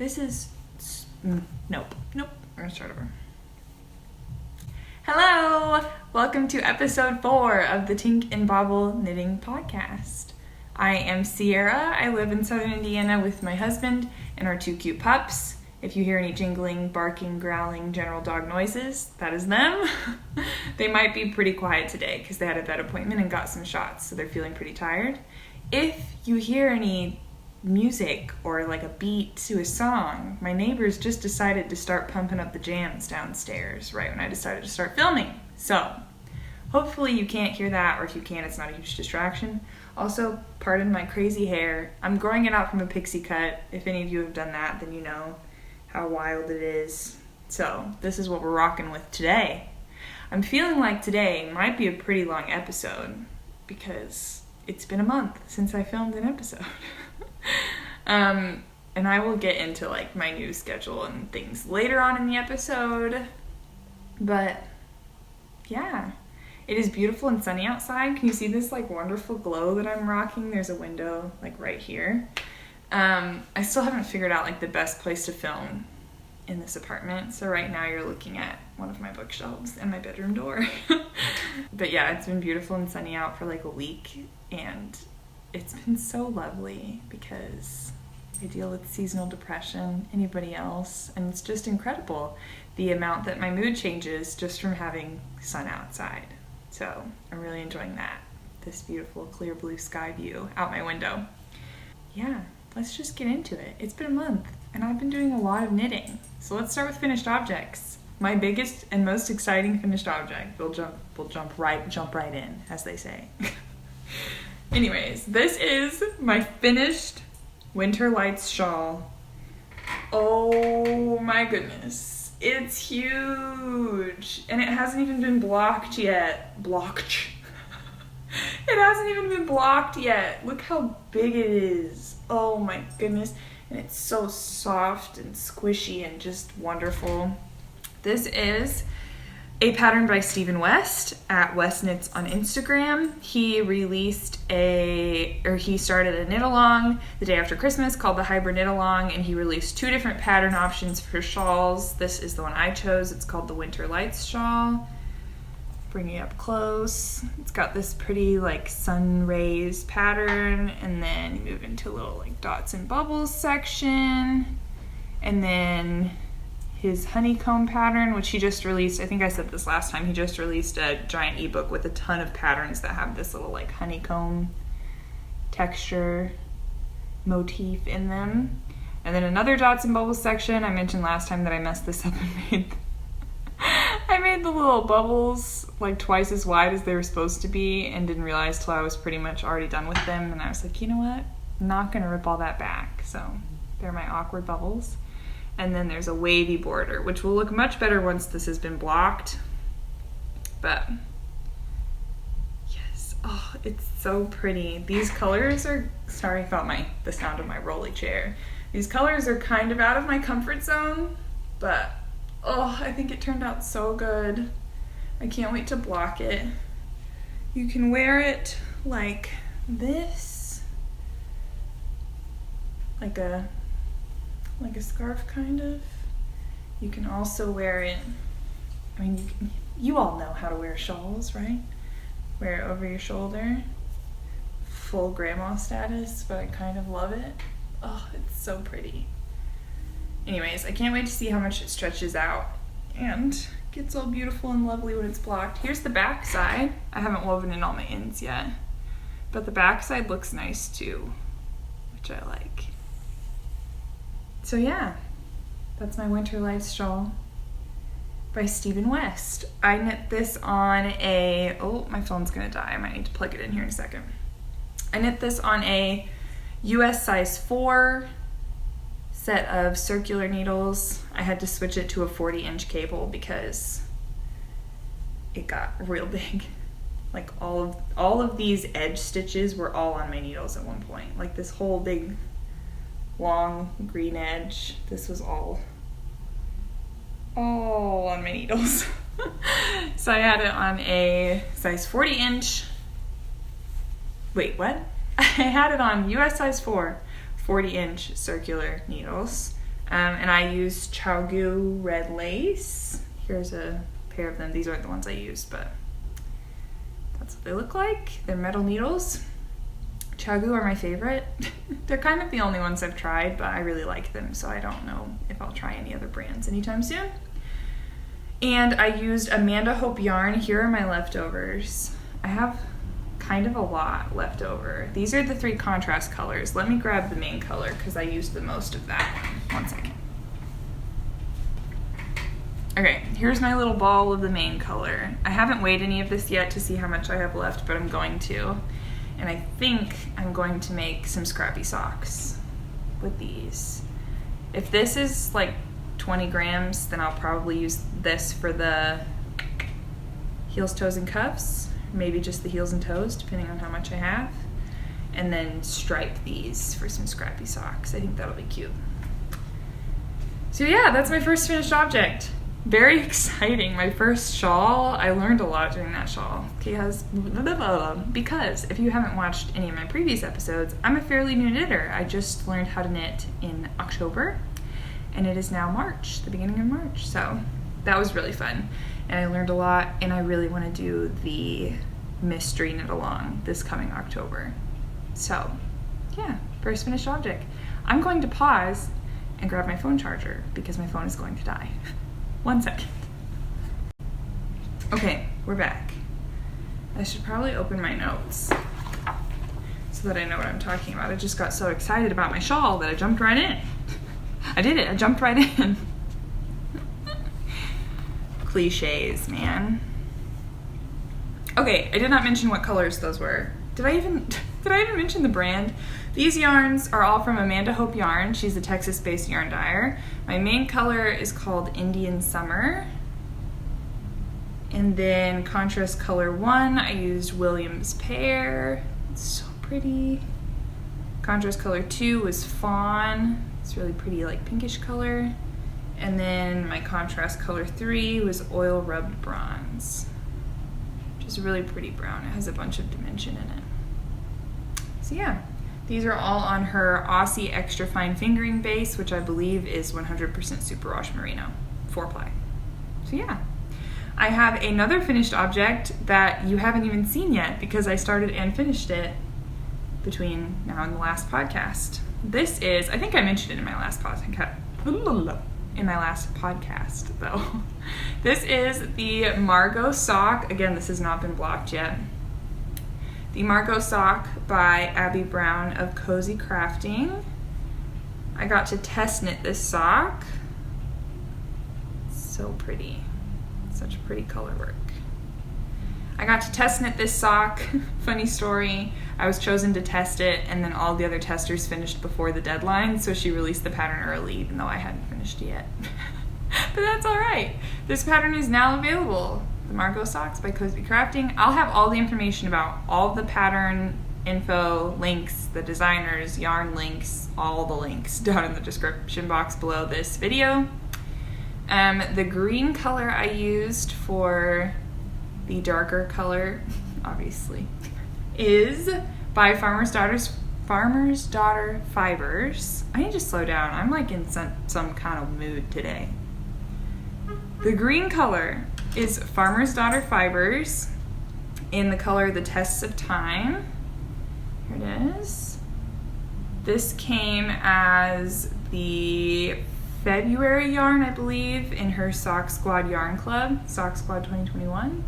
This is... Nope. We're gonna start over. Hello! Welcome to episode 4 of the Tink and Bobble Knitting Podcast. I am Sierra. I live in southern Indiana with my husband and our 2 cute pups. If you hear any jingling, barking, growling, general dog noises, that is them. They might be pretty quiet today because they had a vet appointment and got some shots, so they're feeling pretty tired. If you hear any music or like a beat to a song, my neighbors just decided to start pumping up the jams downstairs right when I decided to start filming. So hopefully you can't hear that, or if you can, it's not a huge distraction. Also, pardon my crazy hair. I'm growing it out from a pixie cut. If any of you have done that, then you know how wild it is. So this is what we're rocking with today. I'm feeling like today might be a pretty long episode because it's been a month since I filmed an episode. And I will get into like my new schedule and things later on in the episode. But yeah, it is beautiful and sunny outside. Can you see this like wonderful glow that I'm rocking? There's a window like right here. I still haven't figured out like the best place to film in this apartment. So right now you're looking at one of my bookshelves and my bedroom door. But yeah, it's been beautiful and sunny out for like a week, and it's been so lovely because I deal with seasonal depression, anybody else, and it's just incredible the amount that my mood changes just from having sun outside. So I'm really enjoying that, this beautiful clear blue sky view out my window. Yeah, let's just get into it. It's been a month and I've been doing a lot of knitting. So let's start with finished objects. My biggest and most exciting finished object. We'll jump right in, as they say. Anyways, this is my finished Winter Lights shawl. Oh my goodness. It's huge. And it hasn't even been blocked yet. It hasn't even been blocked yet. Look how big it is. Oh my goodness. And it's so soft and squishy and just wonderful. This is a pattern by Stephen West at West Knits on Instagram. He started a knit along the day after Christmas called the Hybrid Knit Along, and he released 2 different pattern options for shawls. This is the one I chose. It's called the Winter Lights shawl. Bring it up close. It's got this pretty like sun rays pattern, and then you move into a little like dots and bubbles section, and then his honeycomb pattern, which he just released. I think I said this last time. He just released a giant ebook with a ton of patterns that have this little like honeycomb texture motif in them. And then another dots and bubbles section. I mentioned last time that I messed this up and made the little bubbles like twice as wide as they were supposed to be, and didn't realize till I was pretty much already done with them. And I was like, you know what? I'm not gonna rip all that back. So they're my awkward bubbles. And then there's a wavy border, which will look much better once this has been blocked. But yes, oh, it's so pretty. These colors are, sorry about the sound of my rolly chair. These colors are kind of out of my comfort zone, but oh, I think it turned out so good. I can't wait to block it. You can wear it like this, like a scarf kind of. You can also wear it, I mean, you all know how to wear shawls, right? Wear it over your shoulder. Full grandma status, but I kind of love it. Oh, it's so pretty. Anyways, I can't wait to see how much it stretches out and gets all beautiful and lovely when it's blocked. Here's the back side. I haven't woven in all my ends yet, but the back side looks nice too, which I like. So yeah, that's my Winter Lights shawl by Stephen West. I knit this on a, oh, my phone's gonna die. I might need to plug it in here in a second. I knit this on a US size 4 set of circular needles. I had to switch it to a 40-inch cable because it got real big. Like all of these edge stitches were all on my needles at one point. Like this whole big long green edge, this was all on my needles. So I had it on a size 40-inch. Wait, what? I had it on US size 4 40-inch circular needles. And I used Chaogu red lace. Here's a pair of them. These aren't the ones I used, but that's what they look like. They're metal needles. Chaogu are my favorite. They're kind of the only ones I've tried, but I really like them, so I don't know if I'll try any other brands anytime soon. And I used Amanda Hope yarn. Here are my leftovers. I have kind of a lot left over. These are the 3 contrast colors. Let me grab the main color because I used the most of that one. 1 second. Okay, here's my little ball of the main color. I haven't weighed any of this yet to see how much I have left, but I'm going to. And I think I'm going to make some scrappy socks with these. If this is like 20 grams, then I'll probably use this for the heels, toes, and cuffs. Maybe just the heels and toes, depending on how much I have. And then stripe these for some scrappy socks. I think that'll be cute. So yeah, that's my first finished object. Very exciting. My first shawl. I learned a lot doing that shawl. Because if you haven't watched any of my previous episodes, I'm a fairly new knitter. I just learned how to knit in October, and it is now March, the beginning of March. So that was really fun, and I learned a lot, and I really want to do the mystery knit along this coming October. So yeah, first finished object. I'm going to pause and grab my phone charger because my phone is going to die. 1 second. Okay, we're back. I should probably open my notes so that I know what I'm talking about. I just got so excited about my shawl that I jumped right in. I did it, I jumped right in. Cliches, man. Okay, I did not mention what colors those were. Did I even mention the brand? These yarns are all from Amanda Hope Yarn. She's a Texas-based yarn dyer. My main color is called Indian Summer. And then contrast color 1, I used Williams Pear. It's so pretty. Contrast color 2 was Fawn. It's really pretty, like pinkish color. And then my contrast color 3 was Oil Rubbed Bronze, which is a really pretty brown. It has a bunch of dimension in it. So yeah, these are all on her Aussie Extra Fine Fingering base, which I believe is 100% superwash merino, 4-ply. So yeah, I have another finished object that you haven't even seen yet because I started and finished it between now and the last podcast. This is, I think I mentioned it in my last podcast. Though. This is the Margo sock. Again, this has not been blocked yet. The Margo sock by Abby Brown of Cozy Crafting. I got to test knit this sock. So pretty. Such pretty color work. I got to test knit this sock. Funny story. I was chosen to test it, and then all the other testers finished before the deadline, so she released the pattern early, even though I hadn't finished it yet. But that's all right. This pattern is now available. The Margo socks by Cozy Crafting. I'll have all the information about all the pattern info, links, the designers, yarn links, all the links down in the description box below this video. The green color I used for the darker color, obviously, is by Farmer's Daughter Fibers. I need to slow down. I'm like in some kind of mood today. The green color is Farmer's Daughter Fibers in the color The Tests of Time. Here it is. This came as the February yarn, I believe, in her Sock Squad Yarn Club, Sock Squad 2021.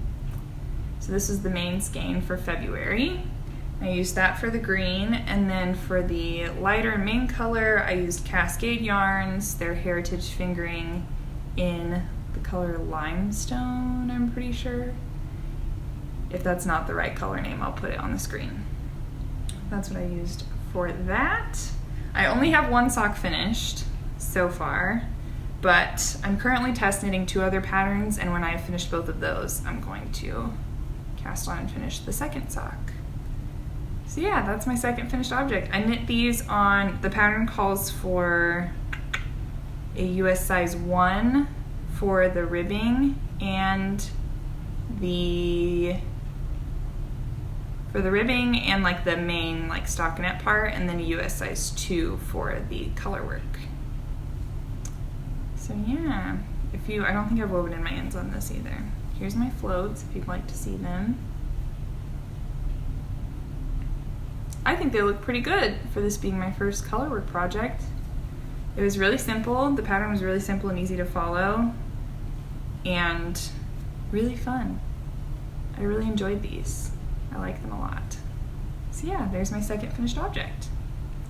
So this is the main skein for February. I used that for the green, and then for the lighter main color, I used Cascade Yarns, their Heritage Fingering in the color Limestone, I'm pretty sure. If that's not the right color name, I'll put it on the screen. That's what I used for that. I only have one sock finished so far, but I'm currently test knitting 2 other patterns, and when I have finished both of those, I'm going to cast on and finish the second sock. So yeah, that's my second finished object. I knit these on, the pattern calls for a US size 1 for the ribbing and like the main like stockinette part, and then a US size 2 for the color work. So yeah, I don't think I've woven in my ends on this either. Here's my floats if you'd like to see them. I think they look pretty good for this being my first colorwork project. It was really simple. The pattern was really simple and easy to follow and really fun. I really enjoyed these. I like them a lot. So yeah, there's my second finished object.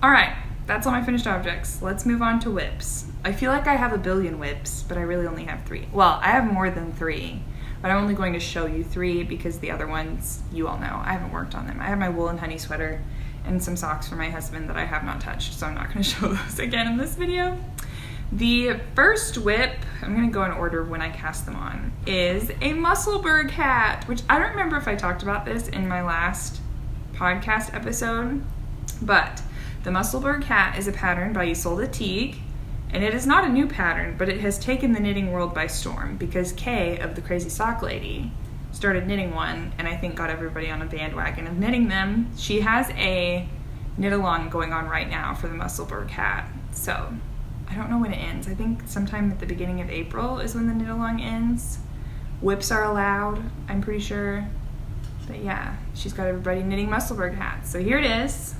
All right, that's all my finished objects. Let's move on to whips. I feel like I have a billion whips, but I really only have 3. Well, I have more than 3, but I'm only going to show you 3 because the other ones, you all know, I haven't worked on them. I have my wool and honey sweater and some socks for my husband that I have not touched, so I'm not going to show those again in this video. The first whip, I'm going to go in order of when I cast them on, is a Musselburgh Hat, which I don't remember if I talked about this in my last podcast episode, but the Musselburgh Hat is a pattern by Ysolda Teague, and it is not a new pattern, but it has taken the knitting world by storm because Kay of the Crazy Sock Lady started knitting one, and I think got everybody on a bandwagon of knitting them. She has a knit along going on right now for the Musselburgh Hat, so I don't know when it ends. I think sometime at the beginning of April is when the knit along ends. Whips are allowed, I'm pretty sure. But yeah, she's got everybody knitting Musselburgh hats. So here it is.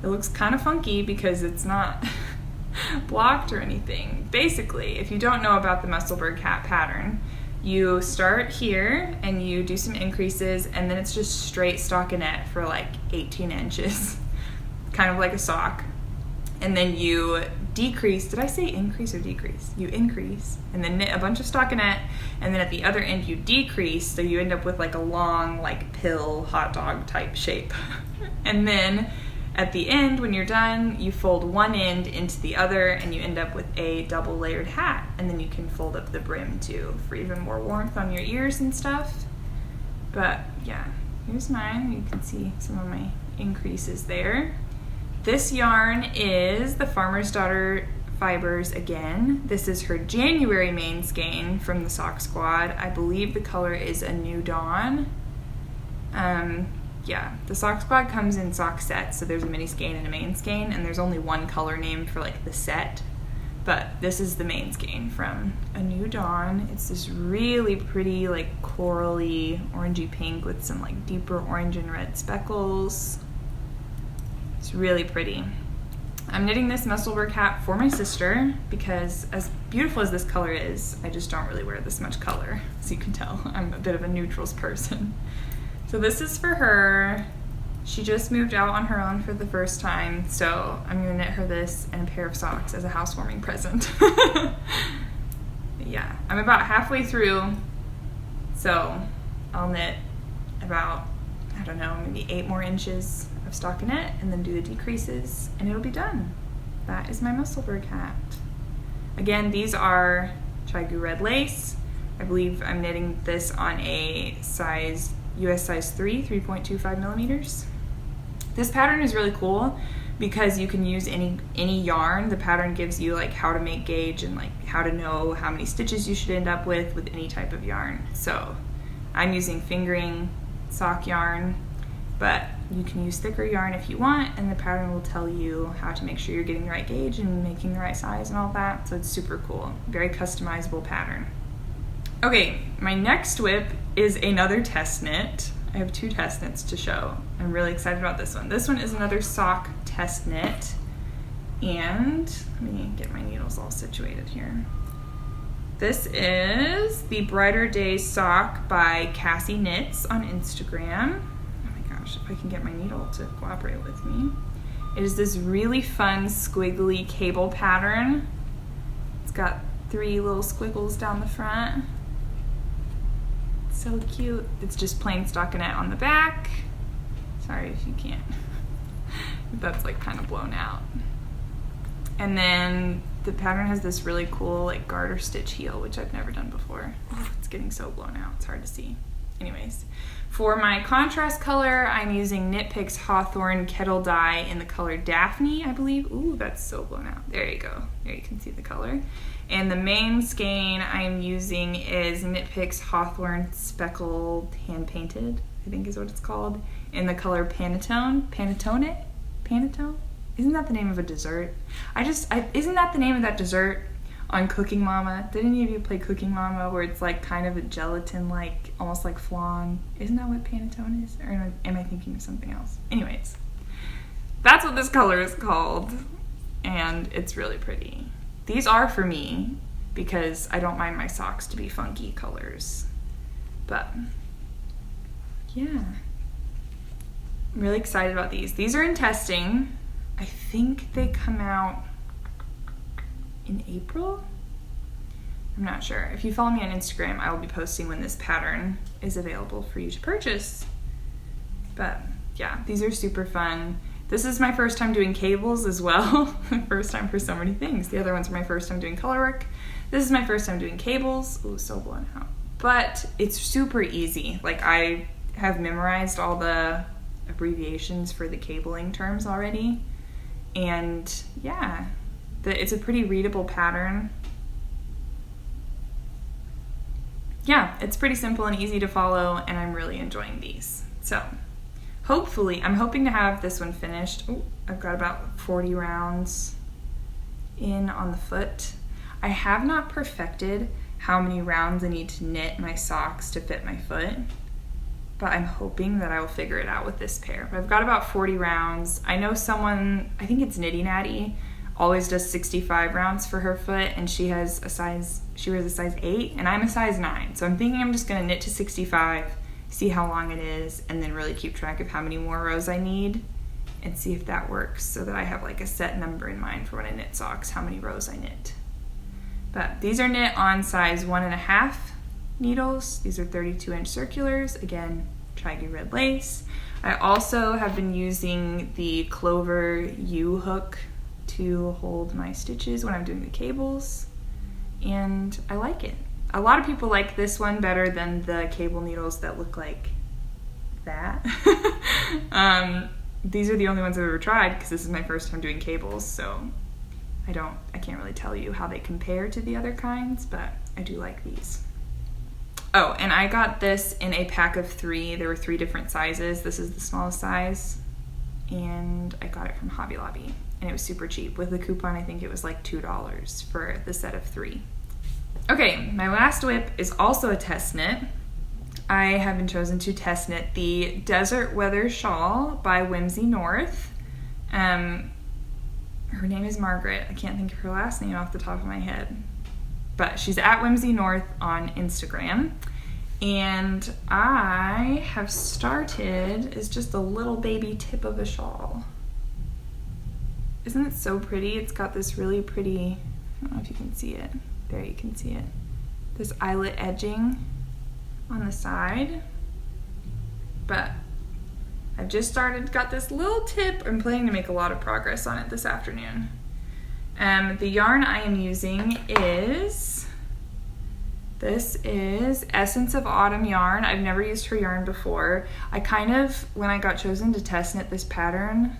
It looks kind of funky because it's not blocked or anything. Basically, if you don't know about the Musselburgh Hat pattern, you start here and you do some increases, and then it's just straight stockinette for like 18 inches, kind of like a sock. And then you decrease, did I say increase or decrease? You increase, and then knit a bunch of stockinette, and then at the other end you decrease, so you end up with like a long, like pill, hot dog type shape. And then at the end, when you're done, you fold one end into the other, and you end up with a double layered hat, and then you can fold up the brim too, for even more warmth on your ears and stuff. But yeah, here's mine. You can see some of my increases there. This yarn is the Farmer's Daughter Fibers again. This is her January main skein from the Sock Squad. I believe the color is a New Dawn. Yeah, the Sock Squad comes in sock sets, so there's a mini skein and a main skein, and there's only one color named for like the set. But this is the main skein from A New Dawn. It's this really pretty, like corally, orangey pink with some like deeper orange and red speckles. It's really pretty. I'm knitting this Musselburgh hat for my sister because as beautiful as this color is, I just don't really wear this much color. As you can tell, I'm a bit of a neutrals person. So this is for her. She just moved out on her own for the first time, so I'm gonna knit her this and a pair of socks as a housewarming present. Yeah, I'm about halfway through, so I'll knit about, I don't know, maybe 8 more inches of stockinette and then do the decreases and it'll be done. That is my Musselburgh hat. Again, these are Chigu red lace. I believe I'm knitting this on a size US size 3, 3.25 millimeters. This pattern is really cool because you can use any yarn. The pattern gives you like how to make gauge and like how to know how many stitches you should end up with any type of yarn. So I'm using fingering sock yarn, but you can use thicker yarn if you want, and the pattern will tell you how to make sure you're getting the right gauge and making the right size and all that. So it's super cool. Very customizable pattern. Okay, my next whip is another test knit. I have 2 test knits to show. I'm really excited about this one. This one is another sock test knit. And let me get my needles all situated here. This is the Brighter Days sock by Cassie Knits on Instagram. Oh my gosh, if I can get my needle to cooperate with me. It is this really fun squiggly cable pattern. It's got 3 little squiggles down the front. So cute. It's just plain stockinette on the back. Sorry if you can't. That's like kind of blown out. And then the pattern has this really cool like garter stitch heel, which I've never done before. Oh, it's getting so blown out. It's hard to see. Anyways, for my contrast color, I'm using Knit Picks Hawthorne Kettle Dye in the color Daphne, I believe. Ooh, that's so blown out. There you go. There you can see the color. And the main skein I'm using is Knit Picks Hawthorne Speckled Hand Painted, I think is what it's called, in the color Panettone. Panettone? Isn't that the name of a dessert? Isn't that the name of that dessert? on Cooking Mama. Did any of you play Cooking Mama, where it's like kind of a gelatin, like almost like flan? Isn't that what Panettone is? Or am I thinking of something else? Anyways, that's what this color is called, and it's really pretty. These are for me because I don't mind my socks to be funky colors. But yeah, I'm really excited about these. These are in testing. I think they come out in April? I'm not sure. If you follow me on Instagram, I will be posting when this pattern is available for you to purchase. But yeah, these are super fun. This is my first time doing cables as well. First time for so many things. The other ones are my first time doing color work. This is my first time doing cables. Ooh, so blown out. But it's super easy. Like, I have memorized all the abbreviations for the cabling terms already. And yeah, it's a pretty readable pattern. Yeah, it's pretty simple and easy to follow, and I'm really enjoying these. So hopefully, I'm hoping to have this one finished. Ooh, I've got about 40 rounds in on the foot. I have not perfected how many rounds I need to knit my socks to fit my foot, but I'm hoping that I will figure it out with this pair. But I've got about 40 rounds. I know someone, I think it's Nitty Natty, always does 65 rounds for her foot, and she wears a size 8, and I'm a size 9. So I'm thinking I'm just gonna knit to 65, see how long it is, and then really keep track of how many more rows I need, and see if that works, so that I have like a set number in mind for when I knit socks, how many rows I knit. But these are knit on size 1.5 needles. These are 32-inch circulars. Again, Teague red lace. I also have been using the Clover U-hook to hold my stitches when I'm doing the cables, and I like it. A lot of people like this one better than the cable needles that look like that. These are the only ones I've ever tried because this is my first time doing cables, so I can't really tell you how they compare to the other kinds, but I do like these. Oh, and I got this in a pack of 3. There were 3 different sizes. This is the smallest size, and I got it from Hobby Lobby, and it was super cheap. With the coupon, I think it was like $2 for the set of 3. Okay, my last whip is also a test knit. I have been chosen to test knit the Desert Weather Shawl by Whimsy North. Her name is Margaret. I can't think of her last name off the top of my head, but she's at Whimsy North on Instagram. And I have started as just a little baby tip of a shawl. Isn't it so pretty? It's got this really pretty, I don't know if you can see it. There, you can see it. This eyelet edging on the side. But I've just got this little tip. I'm planning to make a lot of progress on it this afternoon. The yarn I am using is, this is Essence of Autumn yarn. I've never used her yarn before. When I got chosen to test knit this pattern,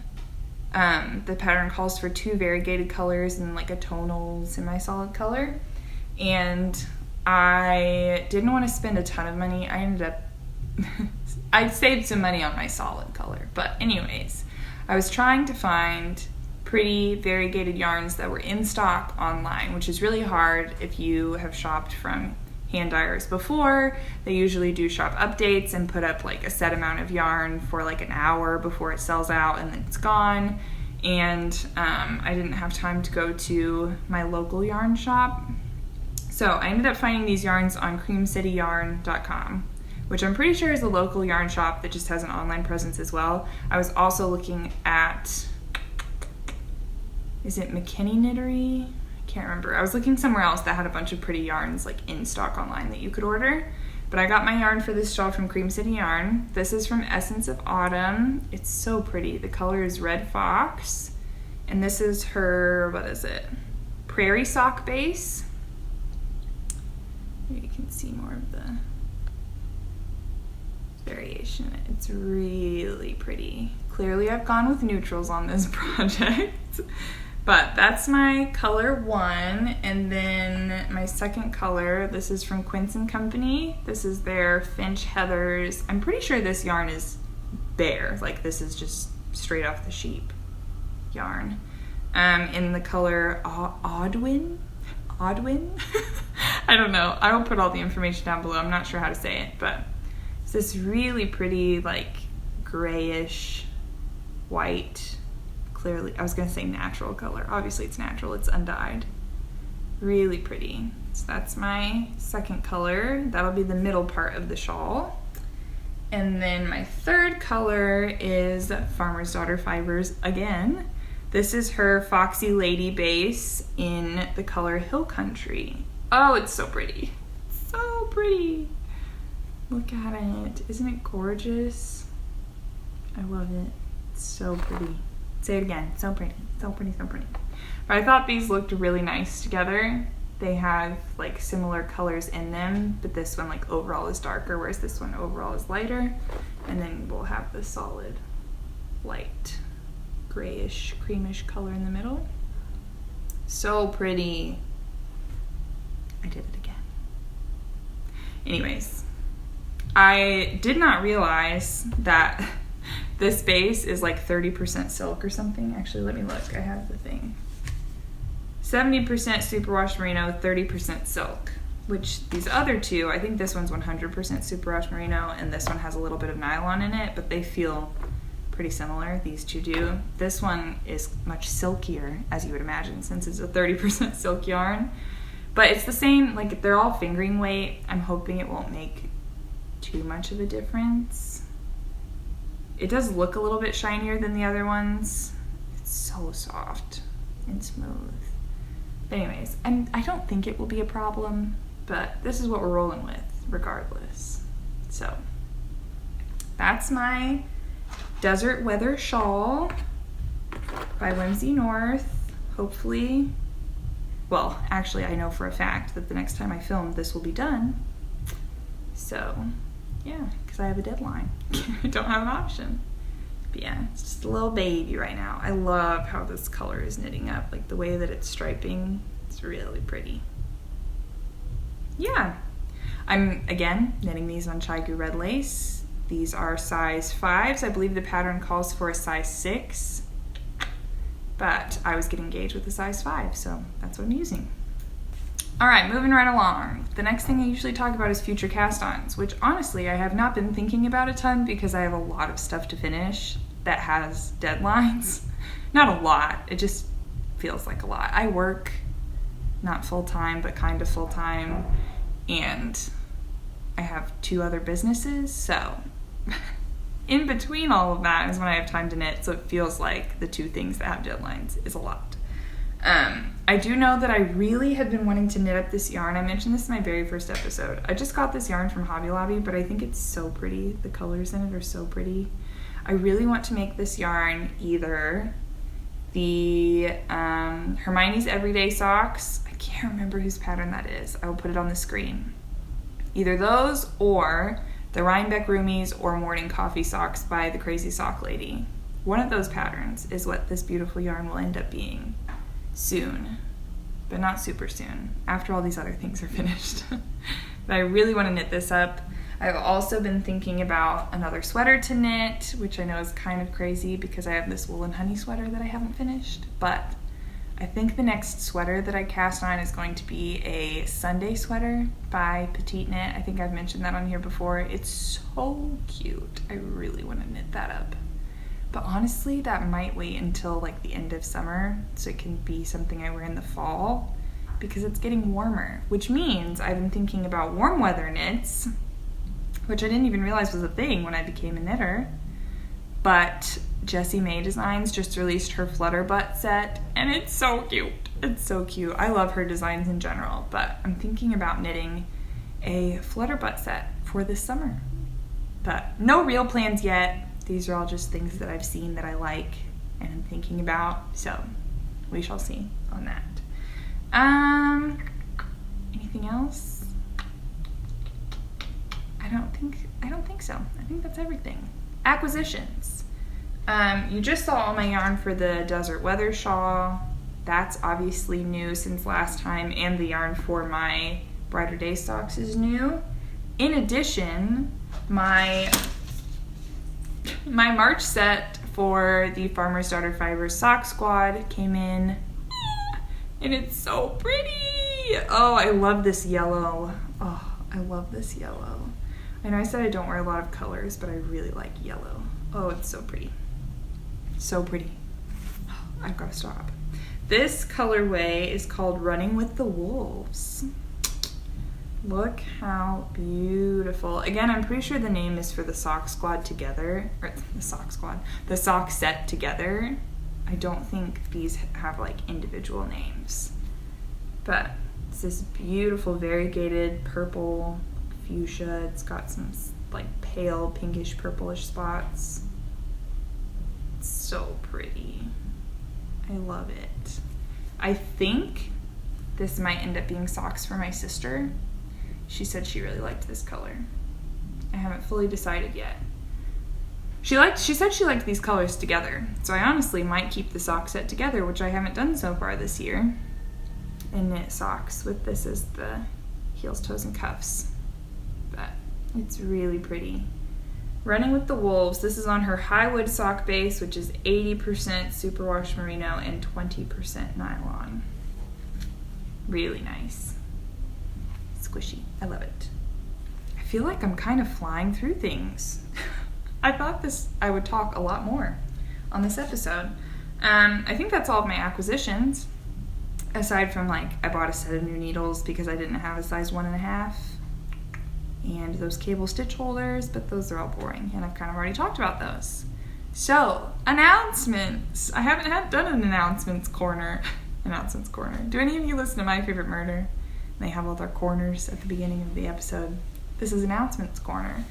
the pattern calls for 2 variegated colors and like a tonal semi-solid color. And I didn't want to spend a ton of money. I saved some money on my solid color. But anyways, I was trying to find pretty variegated yarns that were in stock online, which is really hard if you have shopped from hand dyers before. They usually do shop updates and put up like a set amount of yarn for like an hour before it sells out and then it's gone. And I didn't have time to go to my local yarn shop. So I ended up finding these yarns on creamcityyarn.com, which I'm pretty sure is a local yarn shop that just has an online presence as well. I was also looking at, is it McKinney Knittery? I can't remember. I was looking somewhere else that had a bunch of pretty yarns like in stock online that you could order. But I got my yarn for this shawl from Cream City Yarn. This is from Essence of Autumn. It's so pretty. The color is Red Fox. And this is her, what is it? Prairie Sock base. Here you can see more of the variation. It's really pretty. Clearly I've gone with neutrals on this project. But that's my color 1, and then my second color, this is from Quince & Company. This is their Finch Heathers. I'm pretty sure this yarn is bare, like this is just straight off the sheep yarn. In the color Audwin. Odwin. I don't know. I will put all the information down below. I'm not sure how to say it, but it's this really pretty, like, grayish white, clearly, I was going to say natural color. Obviously it's natural, it's undyed. Really pretty. So that's my second color. That'll be the middle part of the shawl. And then my third color is Farmer's Daughter Fibers again. This is her Foxy Lady base in the color Hill Country. Oh, it's so pretty. So pretty. Look at it. Isn't it gorgeous? I love it. It's so pretty. Say it again. So pretty. So pretty, so pretty. But I thought these looked really nice together. They have like similar colors in them, but this one like overall is darker, whereas this one overall is lighter. And then we'll have the solid light grayish, creamish color in the middle. So pretty. I did it again. Anyways, I did not realize that this base is like 30% silk or something. Actually, let me look. I have the thing. 70% superwash merino, 30% silk, which these other two, I think this one's 100% superwash merino and this one has a little bit of nylon in it, but they feel pretty similar, these two do. This one is much silkier, as you would imagine, since it's a 30% silk yarn. But it's the same, like they're all fingering weight. I'm hoping it won't make too much of a difference. It does look a little bit shinier than the other ones. It's so soft and smooth. But anyways, I don't think it will be a problem, but this is what we're rolling with regardless. So that's my Desert Weather Shawl by Whimsy North. Hopefully, well, actually I know for a fact that the next time I film this will be done. So yeah, because I have a deadline. I don't have an option. But yeah, it's just a little baby right now. I love how this color is knitting up, like the way that it's striping. It's really pretty. Yeah, I'm again knitting these on Chaigu red lace. These are size 5s. I believe the pattern calls for a size 6, but I was getting gauged with a size 5, so that's what I'm using. All right, moving right along. The next thing I usually talk about is future cast-ons, which honestly I have not been thinking about a ton because I have a lot of stuff to finish that has deadlines. Not a lot, it just feels like a lot. I work not full-time, but kind of full-time, and I have 2 other businesses, so in between all of that is when I have time to knit, so it feels like the 2 things that have deadlines is a lot. I do know that I really have been wanting to knit up this yarn. I mentioned this in my very first episode. I just got this yarn from Hobby Lobby, but I think it's so pretty. The colors in it are so pretty. I really want to make this yarn either the Hermione's Everyday Socks. I can't remember whose pattern that is. I will put it on the screen. Either those or the Rhinebeck Roomies or Morning Coffee Socks by the Crazy Sock Lady. One of those patterns is what this beautiful yarn will end up being. Soon, but not super soon, after all these other things are finished. But I really want to knit this up. I've also been thinking about another sweater to knit, which I know is kind of crazy because I have this wool and honey sweater that I haven't finished, but I think the next sweater that I cast on is going to be a Sunday sweater by Petite Knit. I think I've mentioned that on here before. It's so cute. I really want to knit that up. But honestly, that might wait until like the end of summer so it can be something I wear in the fall because it's getting warmer, which means I've been thinking about warm weather knits, which I didn't even realize was a thing when I became a knitter. But Jessie Maed Designs just released her Flutterbutt set and it's so cute. It's so cute. I love her designs in general, but I'm thinking about knitting a Flutterbutt set for this summer. But no real plans yet. These are all just things that I've seen that I like and I'm thinking about, so we shall see on that. Anything else? I don't think so. I think that's everything. Acquisitions. You just saw all my yarn for the Desert Weather Shawl. That's obviously new since last time, and the yarn for my Brighter Day Socks is new. In addition, my March set for the Farmer's Daughter Fibers Sock Squad came in, and it's so pretty. Oh, I love this yellow. Oh, I love this yellow. I know I said I don't wear a lot of colors, but I really like yellow. Oh, it's so pretty. So pretty. I've got to stop. This colorway is called Running with the Wolves. Look how beautiful. Again, I'm pretty sure the name is for the Sock Squad together, or the Sock Squad, the sock set together. I don't think these have like individual names, but it's this beautiful variegated purple fuchsia. It's got some like pale pinkish purplish spots. It's so pretty. I love it. I think this might end up being socks for my sister. She said she really liked this color. I haven't fully decided yet. She said she liked these colors together, so I honestly might keep the sock set together, which I haven't done so far this year, and knit socks with this as the heels, toes, and cuffs. But it's really pretty. Running with the Wolves, this is on her Highwood sock base, which is 80% superwash merino and 20% nylon. Really nice. Squishy. I love it. I feel like I'm kind of flying through things. I thought I would talk a lot more on this episode. I think that's all of my acquisitions. Aside from like, I bought a set of new needles because I didn't have a size 1.5. And those cable stitch holders, but those are all boring, and I've kind of already talked about those. So, announcements. I haven't done an announcements corner. Announcements corner. Do any of you listen to My Favorite Murder? They have all their corners at the beginning of the episode. This is announcements corner.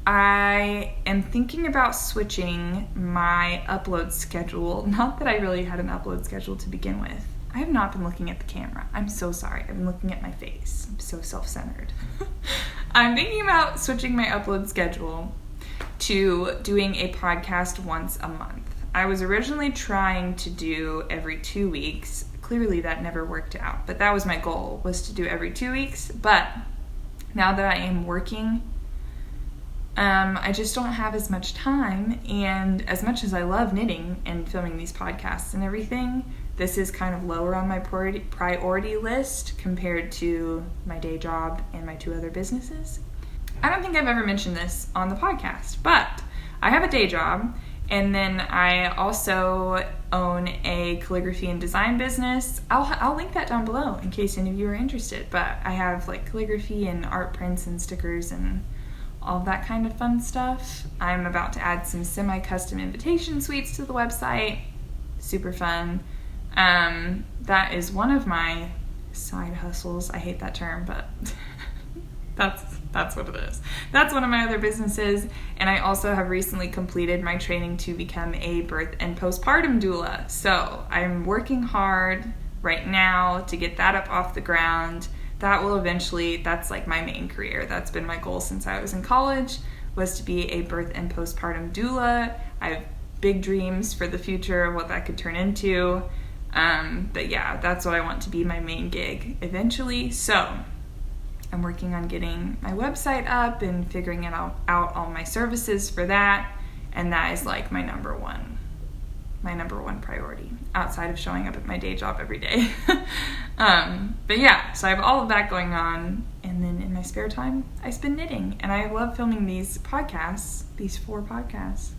I am thinking about switching my upload schedule. Not that I really had an upload schedule to begin with. I have not been looking at the camera. I'm so sorry. I've been looking at my face. I'm so self-centered. I'm thinking about switching my upload schedule to doing a podcast once a month. I was originally trying to do every 2 weeks. Clearly that never worked out, but that was my goal, was to do every 2 weeks. But now that I am working, I just don't have as much time, and as much as I love knitting and filming these podcasts and everything, this is kind of lower on my priority list compared to my day job and my 2 other businesses. I don't think I've ever mentioned this on the podcast, but I have a day job, and then I also own a calligraphy and design business. I'll link that down below in case any of you are interested, but I have like calligraphy and art prints and stickers and all that kind of fun stuff. I'm about to add some semi-custom invitation suites to the website. Super fun. That is one of my side hustles. I hate that term, but that's what it is. That's one of my other businesses, and I also have recently completed my training to become a birth and postpartum doula. So I'm working hard right now to get that up off the ground. That will eventually, that's like my main career. That's been my goal since I was in college, was to be a birth and postpartum doula. I have big dreams for the future of what that could turn into. But yeah, that's what I want to be my main gig eventually. So I'm working on getting my website up and figuring out all my services for that. And that is like my number one priority outside of showing up at my day job every day. But yeah, so I have all of that going on. And then in my spare time, I've been knitting, and I love filming these podcasts, these 4 podcasts.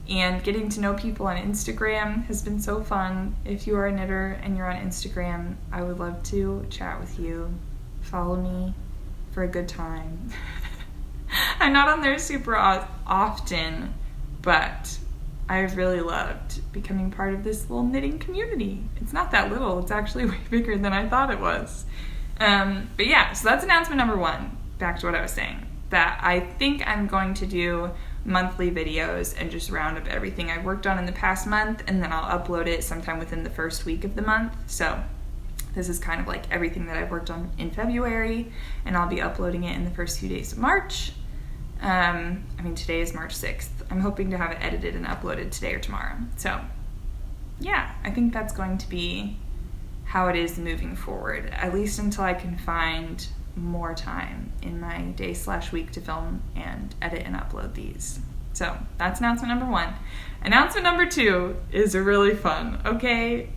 And getting to know people on Instagram has been so fun. If you are a knitter and you're on Instagram, I would love to chat with you. Follow me for a good time. I'm not on there super often, but I've really loved becoming part of this little knitting community. It's not that little. It's actually way bigger than I thought it was. But yeah, so that's announcement number 1. Back to what I was saying. That I think I'm going to do monthly videos and just round up everything I've worked on in the past month, and then I'll upload it sometime within the first week of the month. So this is kind of like everything that I've worked on in February, and I'll be uploading it in the first few days of March. Today is March 6th. I'm hoping to have it edited and uploaded today or tomorrow. So yeah, I think that's going to be how it is moving forward, at least until I can find more time in my day/week to film and edit and upload these. So that's announcement number 1. Announcement number 2 is really fun, okay?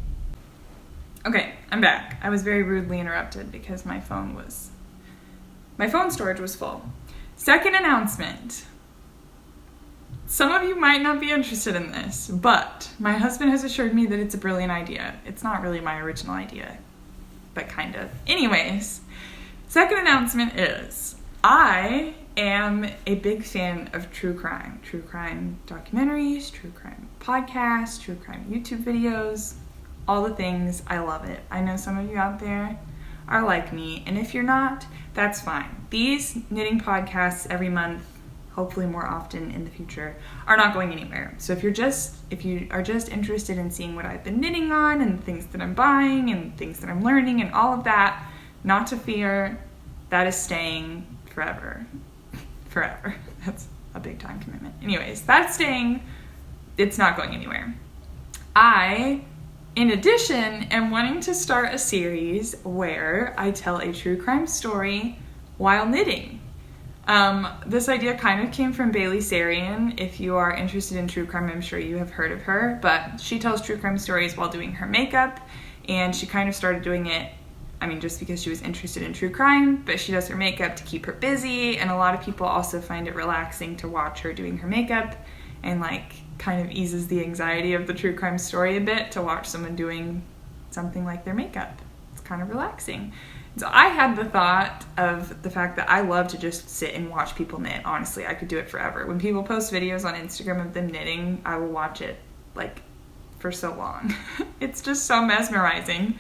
I'm back. I was very rudely interrupted because my phone storage was full. Second announcement. Some of you might not be interested in this, but my husband has assured me that it's a brilliant idea. It's not really my original idea, but kind of. Anyways, second announcement is I am a big fan of true crime documentaries, true crime podcasts, true crime YouTube videos, all the things. I love it. I know some of you out there are like me, and if you're not, that's fine. These knitting podcasts every month, hopefully more often in the future, are not going anywhere. So if you are just interested in seeing what I've been knitting on and the things that I'm buying and things that I'm learning and all of that, not to fear, that is staying forever. Forever. That's a big time commitment. Anyways, that's staying. It's not going anywhere. I, in addition, am wanting to start a series where I tell a true crime story while knitting. This idea kind of came from Bailey Sarian. If you are interested in true crime, I'm sure you have heard of her, but she tells true crime stories while doing her makeup, and she kind of started doing it, just because she was interested in true crime, but she does her makeup to keep her busy, and a lot of people also find it relaxing to watch her doing her makeup, and kind of eases the anxiety of the true crime story a bit to watch someone doing something like their makeup. It's kind of relaxing. So I had the thought of the fact that I love to just sit and watch people knit. Honestly, I could do it forever. When people post videos on Instagram of them knitting, I will watch it for so long. It's just so mesmerizing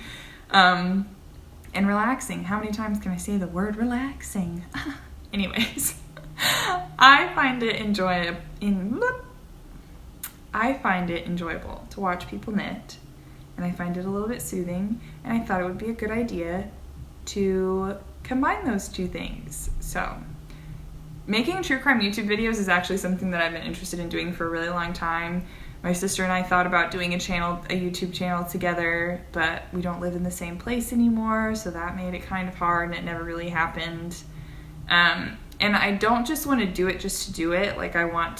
and relaxing. How many times can I say the word relaxing? Anyways, I find it enjoyable to watch people knit, and I find it a little bit soothing, and I thought it would be a good idea to combine those two things. So, making true crime YouTube videos is actually something that I've been interested in doing for a really long time. My sister and I thought about doing a YouTube channel together, but we don't live in the same place anymore, so that made it kind of hard, and it never really happened. And I don't just want to do it just to do it. I want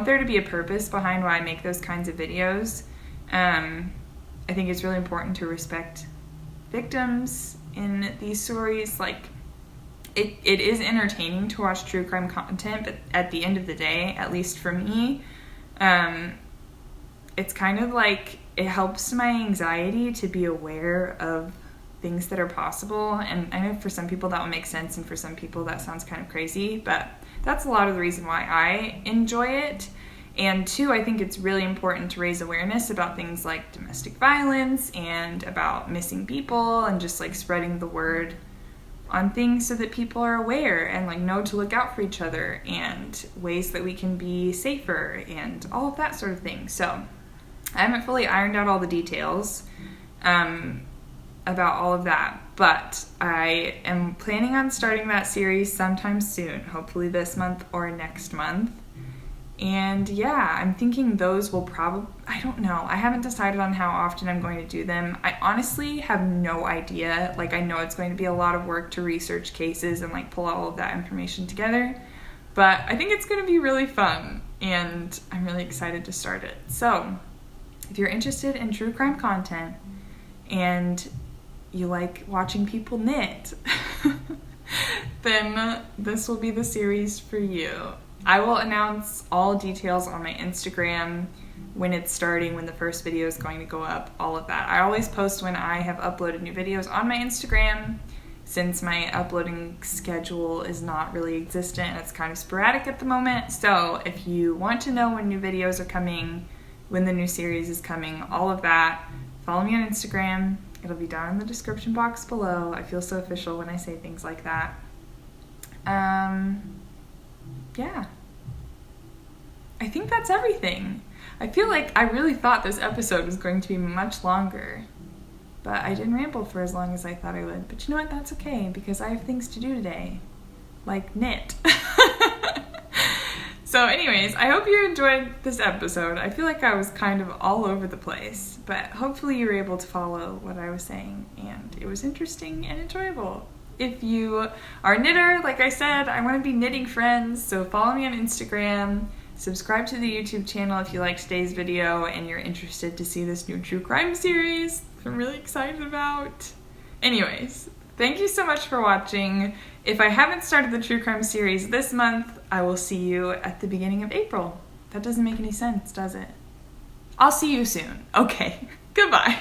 there to be a purpose behind why I make those kinds of videos. I think it's really important to respect victims in these stories. It is entertaining to watch true crime content, but at the end of the day, at least for me, it's kind of it helps my anxiety to be aware of things that are possible. And I know for some people that will make sense, and for some people that sounds kind of crazy, but that's a lot of the reason why I enjoy it. And two, I think it's really important to raise awareness about things like domestic violence and about missing people, and just spreading the word on things so that people are aware and know to look out for each other, and ways that we can be safer and all of that sort of thing. So I haven't fully ironed out all the details about all of that, but I am planning on starting that series sometime soon, hopefully this month or next month. And yeah, I'm thinking those will I don't know. I haven't decided on how often I'm going to do them. I honestly have no idea. I know it's going to be a lot of work to research cases and pull all of that information together, but I think it's going to be really fun, and I'm really excited to start it. So if you're interested in true crime content and you like watching people knit, then this will be the series for you. I will announce all details on my Instagram, when it's starting, when the first video is going to go up, all of that. I always post when I have uploaded new videos on my Instagram, since my uploading schedule is not really existent and it's kind of sporadic at the moment. So if you want to know when new videos are coming, when the new series is coming, all of that, follow me on Instagram. It'll be down in the description box below. I feel so official when I say things like that. Yeah. I think that's everything. I feel I really thought this episode was going to be much longer, but I didn't ramble for as long as I thought I would. But you know what? That's okay, because I have things to do today, like knit. So anyways, I hope you enjoyed this episode. I feel I was kind of all over the place, but hopefully you were able to follow what I was saying, and it was interesting and enjoyable. If you are a knitter, like I said, I want to be knitting friends, so follow me on Instagram, Subscribe to the YouTube channel if you liked today's video and you're interested to see this new true crime series I'm really excited about. Anyways, thank you so much for watching. If I haven't started the true crime series this month, I will see you at the beginning of April. That doesn't make any sense, does it? I'll see you soon. Okay, goodbye.